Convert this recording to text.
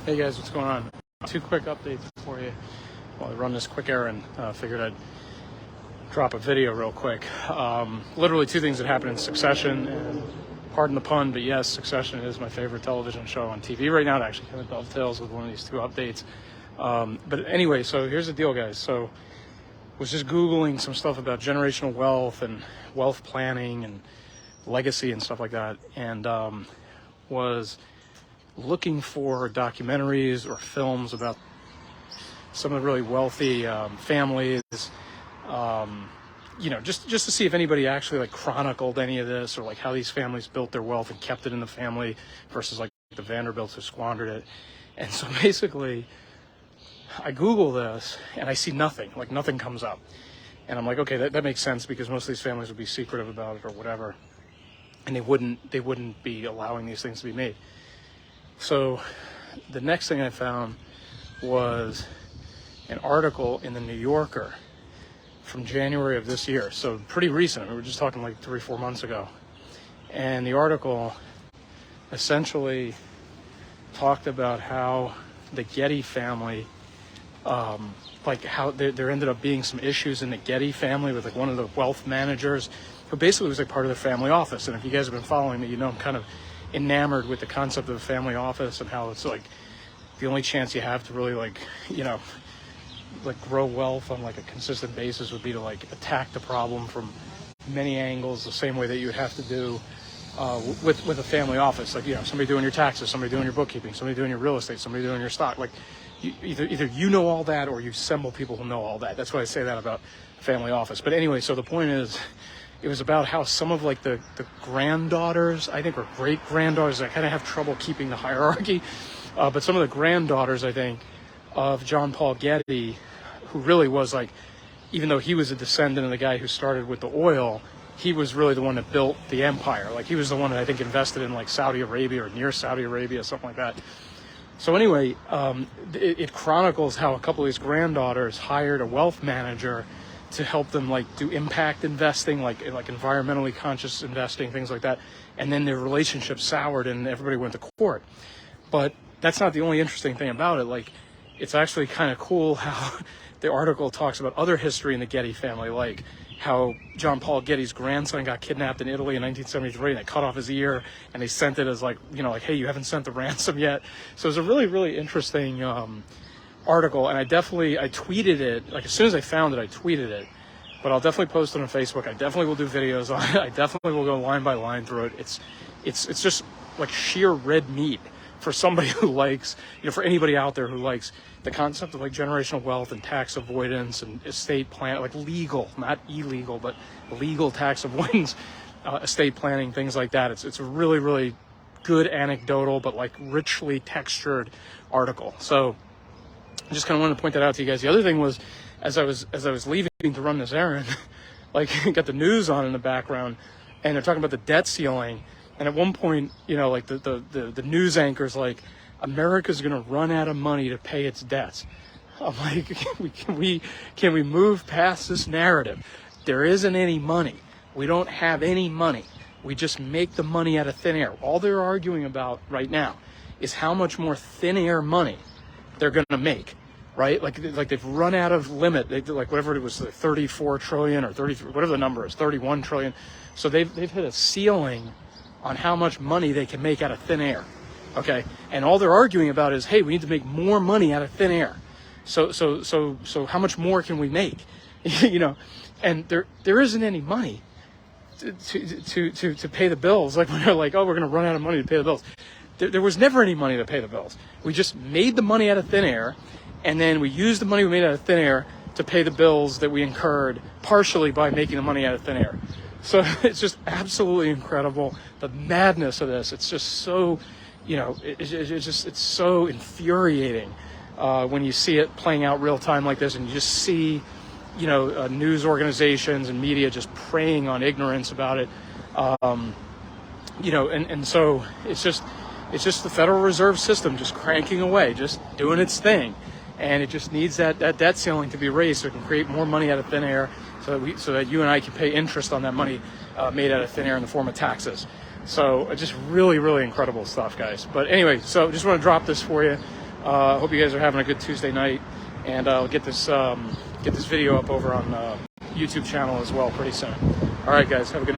Hey guys, what's going on? Two quick updates for you while I run this quick errand. Figured I'd drop a video real quick. Literally two things that happened in succession, and pardon the pun, but yes, Succession is my favorite television show on TV right now. It actually kind of dovetails with one of these two updates. But anyway, so here's the deal, guys. So was just Googling some stuff about generational wealth and wealth planning and legacy and stuff like that, and was looking for documentaries or films about some of the really wealthy families, just to see if anybody actually like chronicled any of this, or like how these families built their wealth and kept it in the family versus like the Vanderbilts who squandered it. And so basically I Google this and I see nothing, like nothing comes up. And I'm like, okay, that makes sense, because most of these families would be secretive about it or whatever, and they wouldn't be allowing these things to be made. So the next thing I found was an article in the New Yorker from January of this year. So pretty recent. We were just talking like 3-4 months ago. And the article essentially talked about how the Getty family, like how there ended up being some issues in the Getty family with like one of the wealth managers who basically was like part of the family office. And if you guys have been following me, you know I'm kind of enamored with the concept of the family office and how it's like the only chance you have to really like grow wealth on like a consistent basis would be to like attack the problem from many angles, the same way that you would have to do with a family office. Like, somebody doing your taxes, somebody doing your bookkeeping, somebody doing your real estate, somebody doing your stock. Like either you know all that, or you assemble people who know all that. That's why I say that about family office. But anyway, so the point is, it was about how some of like the granddaughters, I think, or great granddaughters, I kind of have trouble keeping the hierarchy, but some of the granddaughters, I think, of John Paul Getty, who really was like, even though he was a descendant of the guy who started with the oil, he was really the one that built the empire. Like he was the one that I think invested in like Saudi Arabia or near Saudi Arabia, something like that. So anyway, it chronicles how a couple of these granddaughters hired a wealth manager to help them like do impact investing, like environmentally conscious investing, things like that. And then their relationship soured and everybody went to court. But that's not the only interesting thing about it. Like, it's actually kind of cool how the article talks about other history in the Getty family, like how John Paul Getty's grandson got kidnapped in Italy in 1973, and they cut off his ear, and they sent it as like, hey, you haven't sent the ransom yet. So it was a really, really interesting article, and I tweeted it, like as soon as I found it, I tweeted it, but I'll definitely post it on Facebook. I definitely will do videos on it. I definitely will go line by line through it. It's just like sheer red meat for somebody who likes, for anybody out there who likes the concept of like generational wealth and tax avoidance and estate plan, like legal, not illegal, but legal tax avoidance, estate planning, things like that. It's a really, really good anecdotal, but like richly textured article. So I just kind of wanted to point that out to you guys. The other thing was, as I was leaving to run this errand, like got the news on in the background, and they're talking about the debt ceiling. And at one point, like the news anchor's like, America's gonna run out of money to pay its debts. I'm like, can we move past this narrative? There isn't any money. We don't have any money. We just make the money out of thin air. All they're arguing about right now is how much more thin air money they're gonna make, right? Like they've run out of limit. Like whatever it was, like 34 trillion or 33, whatever the number is, 31 trillion. So they've hit a ceiling on how much money they can make out of thin air. Okay, and all they're arguing about is, hey, we need to make more money out of thin air. So how much more can we make? And there isn't any money to pay the bills. Like when they're like, oh, we're going to run out of money to pay the bills. There was never any money to pay the bills. We just made the money out of thin air, and then we used the money we made out of thin air to pay the bills that we incurred partially by making the money out of thin air. So it's just absolutely incredible, the madness of this. It's just so, it's so infuriating when you see it playing out real time like this, and you just see, news organizations and media just preying on ignorance about it. And so it's just the Federal Reserve System just cranking away, just doing its thing. And it just needs that debt ceiling to be raised so it can create more money out of thin air, so that you and I can pay interest on that money made out of thin air in the form of taxes. So just really, really incredible stuff, guys. But anyway, so just want to drop this for you. Hope you guys are having a good Tuesday night, and I'll get this video up over on YouTube channel as well pretty soon. All right, guys, have a good